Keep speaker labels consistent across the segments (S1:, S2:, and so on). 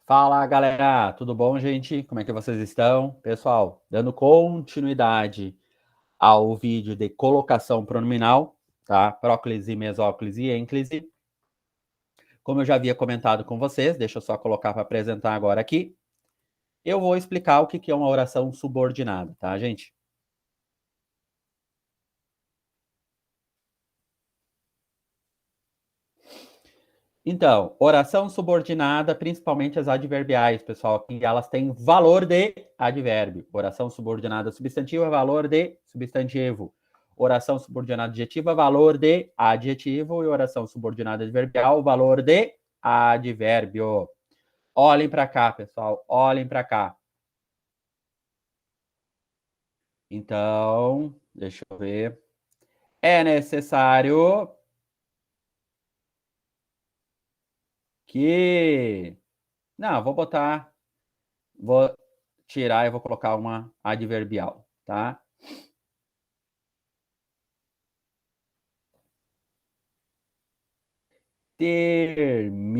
S1: Fala, galera! Tudo bom, gente? Como é que vocês estão? Pessoal, dando continuidade ao vídeo de colocação pronominal, tá? Próclise, mesóclise e ênclise. Como eu já havia comentado com vocês, deixa eu só colocar para apresentar agora aqui. Eu vou explicar o que é uma oração subordinada, tá, gente? Então, oração subordinada, principalmente as adverbiais, pessoal, que elas têm valor de advérbio. Oração subordinada substantiva, valor de substantivo. Oração subordinada adjetiva, valor de adjetivo. E oração subordinada adverbial, valor de advérbio. Olhem para cá, pessoal, olhem para cá. Então, deixa eu ver. É necessário que... Não, vou botar... Vou tirar e vou colocar uma adverbial, tá? Terminou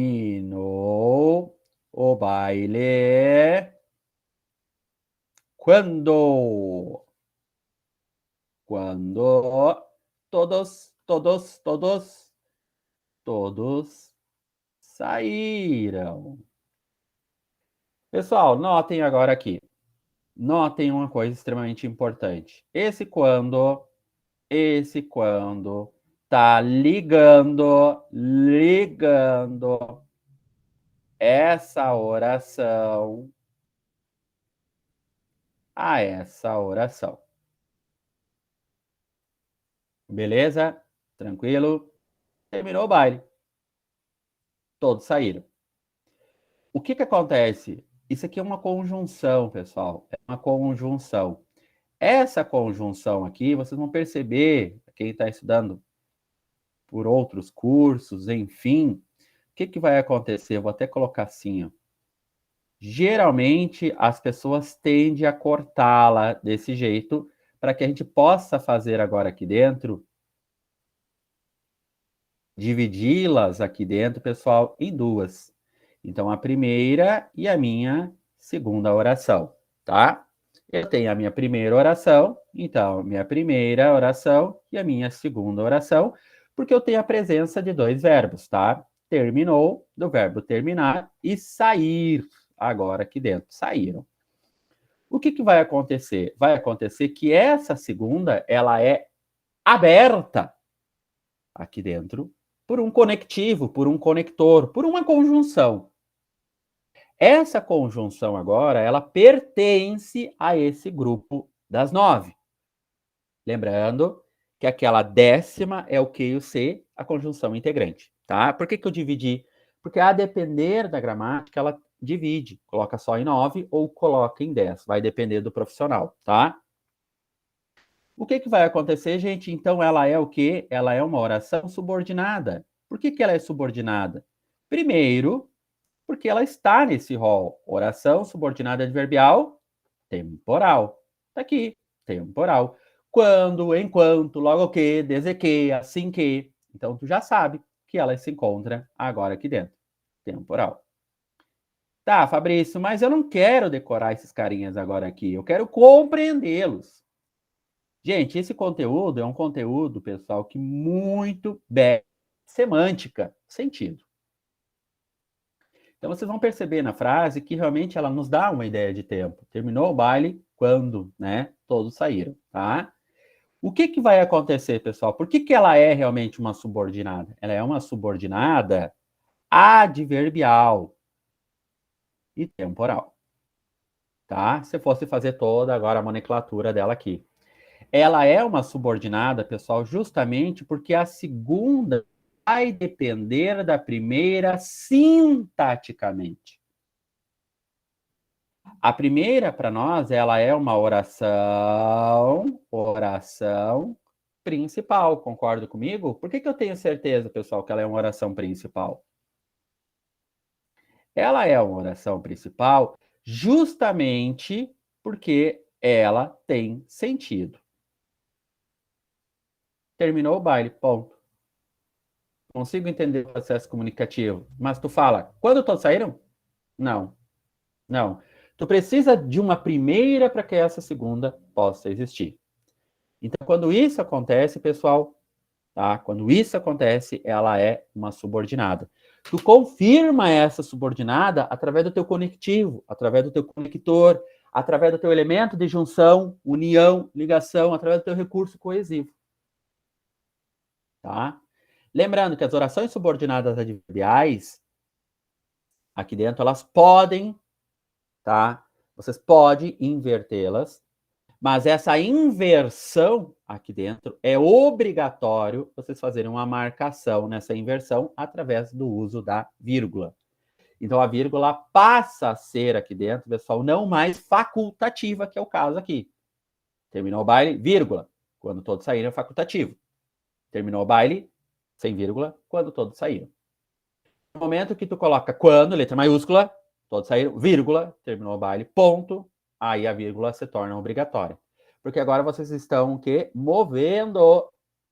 S1: o baile quando todos saíram. Pessoal, notem agora aqui. Notem uma coisa extremamente importante. Esse quando tá ligando essa oração a essa oração. Beleza? Tranquilo? Terminou o baile. Todos saíram. O que acontece? Isso aqui é uma conjunção, pessoal. É uma conjunção. Essa conjunção aqui, vocês vão perceber, quem está estudando por outros cursos, enfim, o que vai acontecer? Eu vou até colocar assim, ó. Geralmente, as pessoas tendem a cortá-la desse jeito, para que a gente possa fazer agora aqui dentro, dividi-las aqui dentro, pessoal, em duas. Então, a primeira e a minha segunda oração, tá? Eu tenho a minha primeira oração, então, minha primeira oração e a minha segunda oração, porque eu tenho a presença de dois verbos, tá? Terminou, do verbo terminar, e sair, agora aqui dentro, saíram. O que vai acontecer? Vai acontecer que essa segunda, ela é aberta aqui dentro por um conectivo, por um conector, por uma conjunção. Essa conjunção agora, ela pertence a esse grupo das 9. Lembrando que aquela décima é o Q e o C, a conjunção integrante, tá? Por que eu dividi? Porque a depender da gramática, ela divide, coloca só em 9 ou coloca em 10, vai depender do profissional, tá? O que vai acontecer, gente? Então, ela é o quê? Ela é uma oração subordinada. Por que ela é subordinada? Primeiro, porque ela está nesse rol. Oração subordinada adverbial temporal. Está aqui, temporal. Quando, enquanto, logo que, desde que, assim que. Então, tu já sabe que ela se encontra agora aqui dentro. Temporal. Tá, Fabrício, mas eu não quero decorar esses carinhas agora aqui. Eu quero compreendê-los. Gente, esse conteúdo é um conteúdo, pessoal, que muito bem. Semântica, sentido. Então vocês vão perceber na frase que realmente ela nos dá uma ideia de tempo. Terminou o baile quando, né? Todos saíram, tá? O que vai acontecer, pessoal? Por que ela é realmente uma subordinada? Ela é uma subordinada adverbial e temporal, tá? Se fosse fazer toda agora a nomenclatura dela aqui. Ela é uma subordinada, pessoal, justamente porque a segunda vai depender da primeira sintaticamente. A primeira, para nós, ela é uma oração principal, concorda comigo? Por que eu tenho certeza, pessoal, que ela é uma oração principal? Ela é uma oração principal justamente porque ela tem sentido. Terminou o baile, ponto. Consigo entender o processo comunicativo. Mas tu fala, quando todos saíram? Não. Não. Tu precisa de uma primeira para que essa segunda possa existir. Então, quando isso acontece, pessoal, tá? Quando isso acontece, ela é uma subordinada. Tu confirma essa subordinada através do teu conectivo, através do teu conector, através do teu elemento de junção, união, ligação, através do teu recurso coesivo. Tá? Lembrando que as orações subordinadas adverbiais, aqui dentro, elas podem, tá? Vocês podem invertê-las, mas essa inversão aqui dentro é obrigatório vocês fazerem uma marcação nessa inversão através do uso da vírgula. Então a vírgula passa a ser aqui dentro, pessoal, não mais facultativa, que é o caso aqui. Terminou o baile, vírgula. Quando todos saíram, é facultativo. Terminou o baile, sem vírgula, quando todos saíram. No momento que tu coloca quando, letra maiúscula, todos saíram, vírgula, terminou o baile, ponto, aí a vírgula se torna obrigatória. Porque agora vocês estão que movendo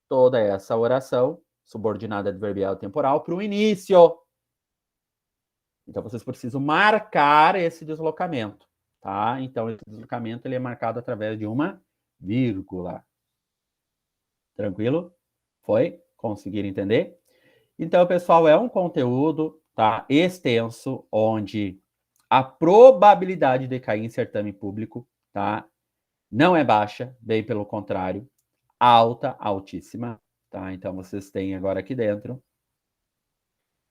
S1: toda essa oração subordinada adverbial temporal para o início. Então vocês precisam marcar esse deslocamento, tá? Então esse deslocamento ele é marcado através de uma vírgula. Tranquilo? Foi? Conseguiram entender? Então, pessoal, é um conteúdo, tá, extenso, onde a probabilidade de cair em certame público, tá, não é baixa, bem pelo contrário, alta, altíssima, tá? Então, vocês têm agora aqui dentro.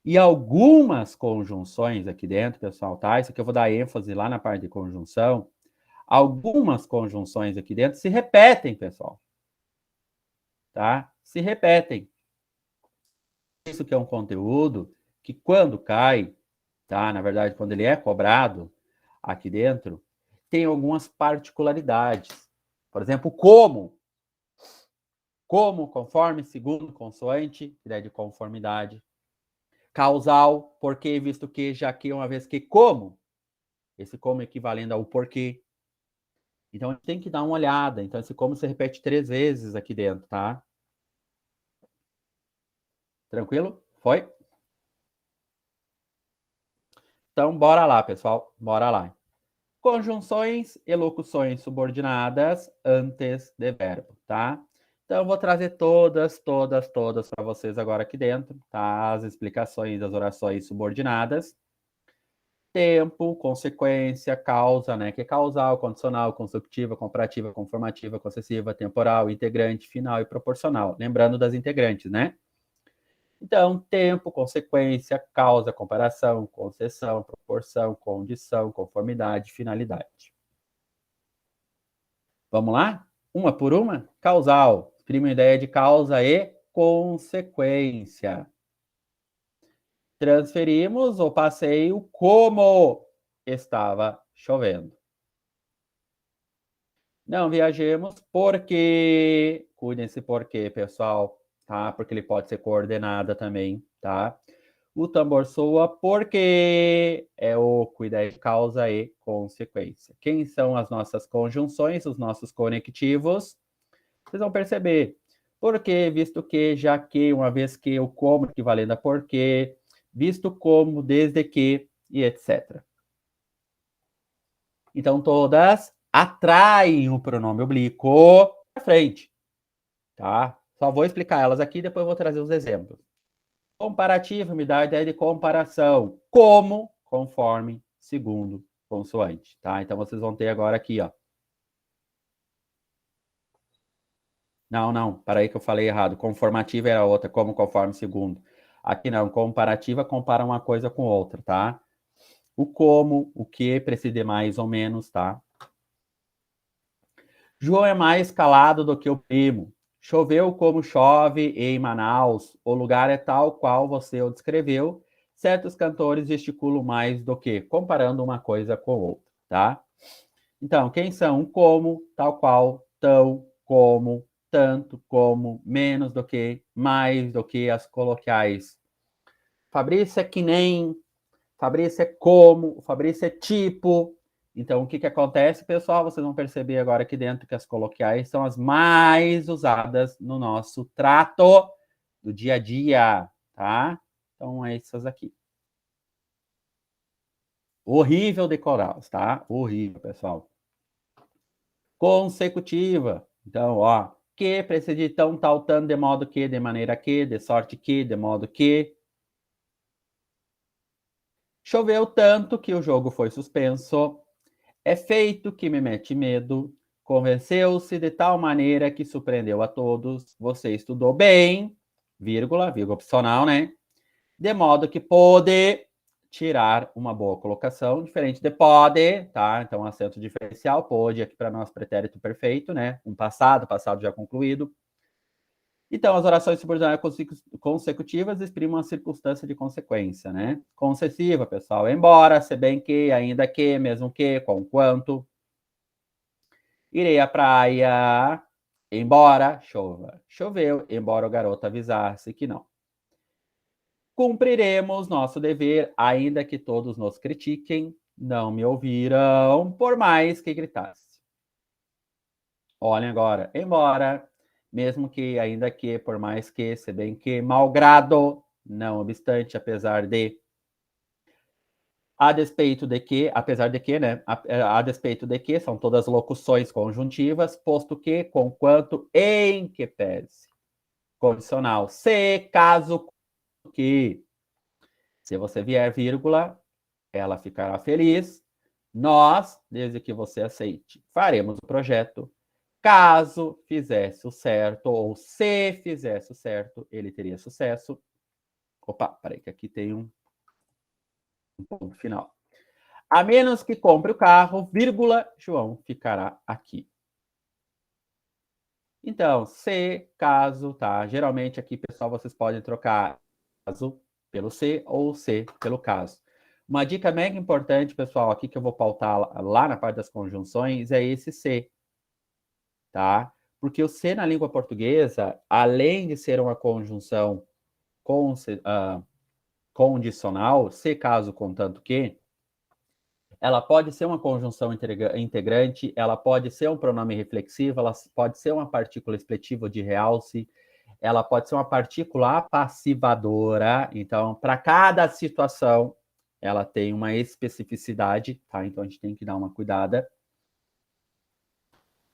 S1: E algumas conjunções aqui dentro, pessoal, tá? Isso aqui eu vou dar ênfase lá na parte de conjunção. Algumas conjunções aqui dentro se repetem, pessoal. Tá? Se repetem. Isso que é um conteúdo que quando cai, tá? Na verdade, quando ele é cobrado aqui dentro, tem algumas particularidades. Por exemplo, como, conforme, segundo, consoante, ideia de conformidade. Causal, porque, visto que, já que, uma vez que, como. Esse como equivalendo ao porquê. Então, a gente tem que dar uma olhada. Então, esse como se repete 3 vezes aqui dentro, tá? Tranquilo? Foi? Então, bora lá, pessoal. Bora lá. Conjunções e locuções subordinadas antes de verbo, tá? Então, eu vou trazer todas para vocês agora aqui dentro, tá? As explicações das orações subordinadas. Tempo, consequência, causa, né? Que é causal, condicional, consecutiva, comparativa, conformativa, concessiva, temporal, integrante, final e proporcional. Lembrando das integrantes, né? Então, tempo, consequência, causa, comparação, concessão, proporção, condição, conformidade, finalidade. Vamos lá? Uma por uma? Causal. Exprime a ideia de causa e consequência. Transferimos o passeio como estava chovendo. Não viajemos porque... Cuidem desse porquê, pessoal, tá? Porque ele pode ser coordenada também, tá? O tambor soa porque é oco, ideia de causa e consequência. Quem são as nossas conjunções, os nossos conectivos? Vocês vão perceber. Porque, visto que, já que, uma vez que, o como equivalendo a porque, visto como, desde que, e etc. Então, todas atraem o pronome oblíquo para frente, tá? Só vou explicar elas aqui, depois eu vou trazer os exemplos. Comparativo me dá a ideia de comparação. Como, conforme, segundo, consoante, tá? Então, vocês vão ter agora aqui, ó. Não, para aí que eu falei errado. Conformativa era outra, como, conforme, segundo. Aqui não, comparativa compara uma coisa com outra, tá? O como, o que, precisa de mais ou menos, tá? João é mais calado do que o primo. Choveu como chove em Manaus. O lugar é tal qual você o descreveu. Certos cantores gesticulam mais do que, comparando uma coisa com outra, tá? Então, quem são? Como, tal qual, tão, como, tanto, como, menos do que, mais do que as coloquiais. Fabrício é que nem, Fabrício é como, Fabrício é tipo. Então, o que acontece, pessoal? Vocês vão perceber agora aqui dentro que as coloquiais são as mais usadas no nosso trato do dia a dia, tá? Então, é essas aqui. Horrível decorá-las, tá? Horrível, pessoal. Consecutiva. Então, ó, que precede de tão, tal, tanto, de modo que, de maneira que, de sorte que, de modo que. Choveu tanto que o jogo foi suspenso. É feito que me mete medo. Convenceu-se de tal maneira que surpreendeu a todos. Você estudou bem, vírgula opcional, né? De modo que pôde tirar uma boa colocação, diferente de pode, tá? Então, acento diferencial, pôde aqui para nós, pretérito perfeito, né? Um passado, passado já concluído. Então, as orações subordinadas consecutivas exprimem uma circunstância de consequência, né? Concessiva, pessoal. Embora, se bem que, ainda que, mesmo que, com quanto. Irei à praia, embora chova. Choveu, embora o garoto avisasse que não. Cumpriremos nosso dever, ainda que todos nos critiquem. Não me ouviram, por mais que gritasse. Olhem agora, embora, mesmo que, ainda que, por mais que, se bem que, malgrado, não obstante, apesar de, a despeito de que, apesar de que, né? A despeito de que, são todas locuções conjuntivas, posto que, conquanto, em que pese. Condicional. Se, caso que. Se você vier vírgula, ela ficará feliz. Nós, desde que você aceite, faremos o projeto. Caso fizesse o certo, ou se fizesse o certo, ele teria sucesso. Opa, peraí, que aqui tem um ponto final. A menos que compre o carro, vírgula, João ficará aqui. Então, se, caso, tá? Geralmente aqui, pessoal, vocês podem trocar caso pelo se ou se pelo caso. Uma dica mega importante, pessoal, aqui que eu vou pautar lá na parte das conjunções, é esse se, tá? Porque o se na língua portuguesa, além de ser uma conjunção condicional, se, caso, contanto que, ela pode ser uma conjunção integrante, ela pode ser um pronome reflexivo, ela pode ser uma partícula expletiva de realce, ela pode ser uma partícula apassivadora. Então, para cada situação, ela tem uma especificidade, tá? Então, a gente tem que dar uma cuidada.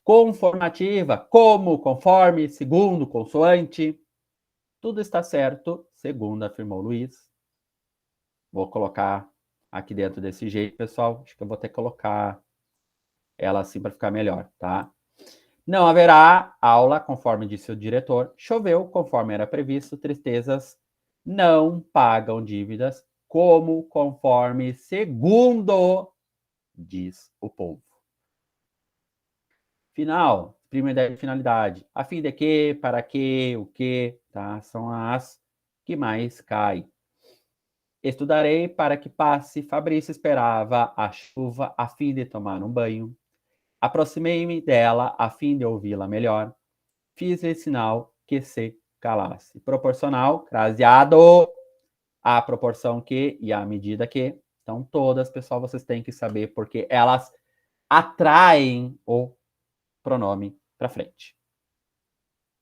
S1: Conformativa, como, conforme, segundo, consoante. Tudo está certo, segundo afirmou Luiz. Vou colocar aqui dentro desse jeito, pessoal. Acho que eu vou ter que colocar ela assim para ficar melhor, tá? Não haverá aula, conforme disse o diretor. Choveu, conforme era previsto. Tristezas não pagam dívidas, como conforme segundo diz o povo. Final, primeira ideia de finalidade. A fim de que, para que, o que, tá? São as que mais caem. Estudarei para que passe. Fabrício esperava a chuva a fim de tomar um banho. Aproximei-me dela a fim de ouvi-la melhor. Fiz-lhe sinal que se calasse. Proporcional, craseado, a proporção que e a medida que. Então, todas, pessoal, vocês têm que saber porque elas atraem o pronome para frente.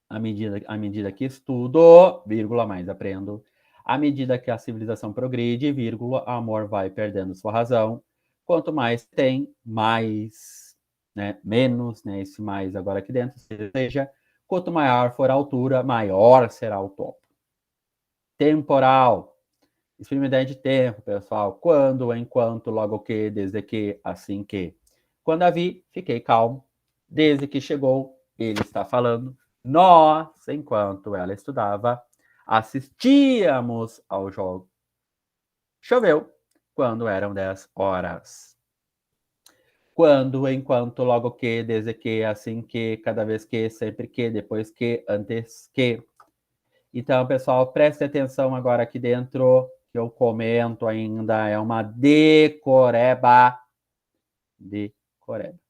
S1: À medida que estudo, vírgula, mais aprendo. À medida que a civilização progride, vírgula, o amor vai perdendo sua razão. Quanto mais tem, mais, né, menos, né, esse mais agora aqui dentro, seja, quanto maior for a altura, maior será o topo. Temporal. Exprime ideia de tempo, pessoal. Quando, enquanto, logo que, desde que, assim que. Quando a vi, fiquei calmo. Desde que chegou, ele está falando. Nós, enquanto ela estudava, assistíamos ao jogo. Choveu quando eram 10 horas. Quando, enquanto, logo que, desde que, assim que, cada vez que, sempre que, depois que, antes que. Então, pessoal, preste atenção agora aqui dentro, que eu comento ainda, é uma decoreba. Decoreba.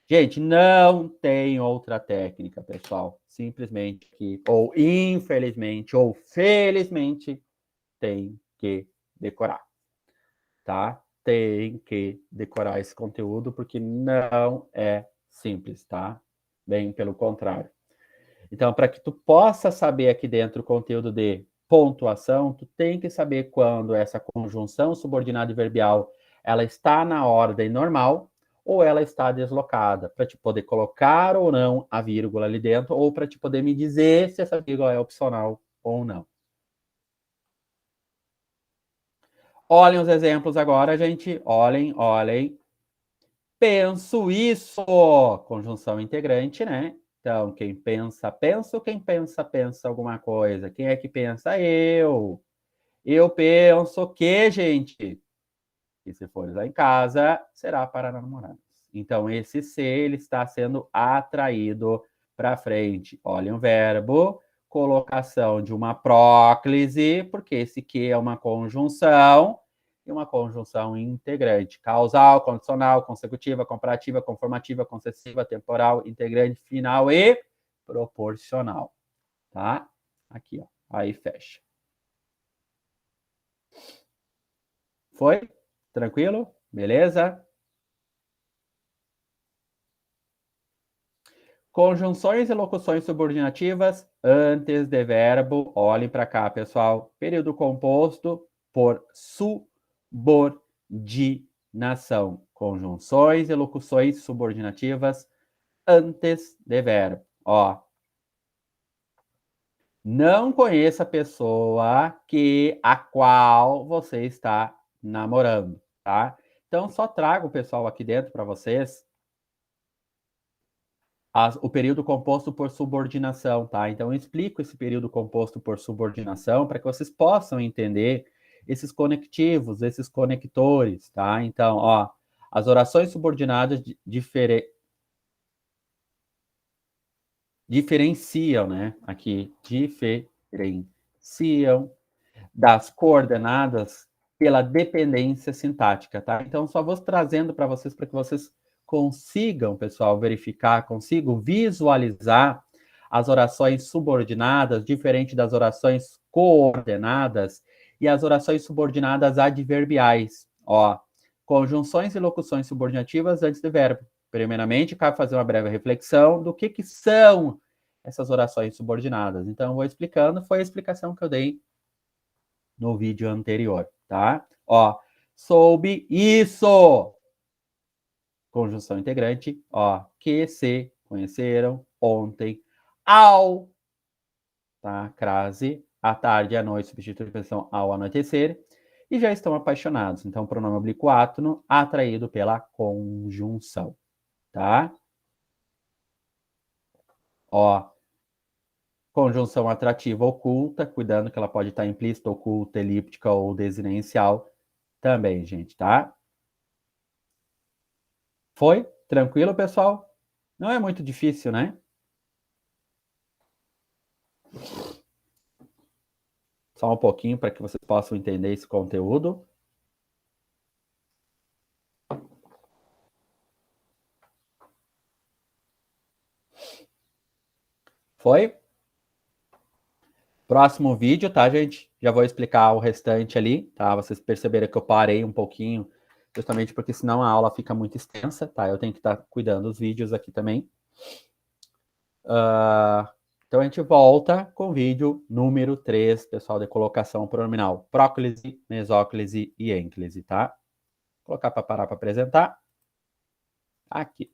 S1: Gente, não tem outra técnica, pessoal. Simplesmente que, ou infelizmente, ou felizmente, tem que decorar, tá? Tem que decorar esse conteúdo, porque não é simples, tá? Bem pelo contrário. Então, para que tu possa saber aqui dentro o conteúdo de pontuação, tu tem que saber quando essa conjunção subordinada e verbial ela está na ordem normal ou ela está deslocada, para te poder colocar ou não a vírgula ali dentro, ou para te poder me dizer se essa vírgula é opcional ou não. Olhem os exemplos agora, gente. Olhem, olhem. Penso isso. Conjunção integrante, né? Então, quem pensa, pensa. Quem pensa, pensa alguma coisa. Quem é que pensa? Eu. Eu penso que, gente, e se for lá em casa, será para namorados. Então, esse se, ele está sendo atraído para frente. Olhem o verbo, colocação de uma próclise, porque esse que é uma conjunção, e uma conjunção integrante. Causal, condicional, consecutiva, comparativa, conformativa, concessiva, temporal, integrante, final e proporcional. Tá? Aqui, ó. Aí fecha. Foi? Tranquilo? Beleza? Conjunções e locuções subordinativas antes de verbo. Olhem para cá, pessoal. Período composto por subordinação. Conjunções e locuções subordinativas antes de verbo. Ó. Não conheça a pessoa a qual você está namorando, tá? Então, só trago o pessoal aqui dentro para vocês o período composto por subordinação, tá? Então, eu explico esse período composto por subordinação para que vocês possam entender esses conectivos, esses conectores, tá? Então, ó, as orações subordinadas diferenciam, né? Aqui, diferenciam das coordenadas pela dependência sintática, tá? Então, só vou trazendo para que vocês consigam, pessoal, verificar, consigam visualizar as orações subordinadas, diferente das orações coordenadas e as orações subordinadas adverbiais. Ó, conjunções e locuções subordinativas antes do verbo. Primeiramente, cabe fazer uma breve reflexão do que são essas orações subordinadas. Então, eu vou explicando, foi a explicação que eu dei no vídeo anterior, tá? Ó, soube isso. Conjunção integrante, ó, que se conheceram ontem ao, tá? Crase, à tarde e à noite, substitui a expressão ao anoitecer, e já estão apaixonados. Então, pronome oblíquo átono, atraído pela conjunção, tá? Ó, conjunção atrativa oculta, cuidando que ela pode estar implícita, oculta, elíptica ou desinencial também, gente, tá? Foi? Tranquilo, pessoal? Não é muito difícil, né? Só um pouquinho para que vocês possam entender esse conteúdo. Foi? Próximo vídeo, tá, gente? Já vou explicar o restante ali, tá? Vocês perceberam que eu parei um pouquinho, justamente porque senão a aula fica muito extensa, tá? Eu tenho que estar cuidando dos vídeos aqui também. Então a gente volta com o vídeo número 3, pessoal, de colocação pronominal. Próclise, mesóclise e ênclise, tá? Vou colocar para parar para apresentar. Aqui.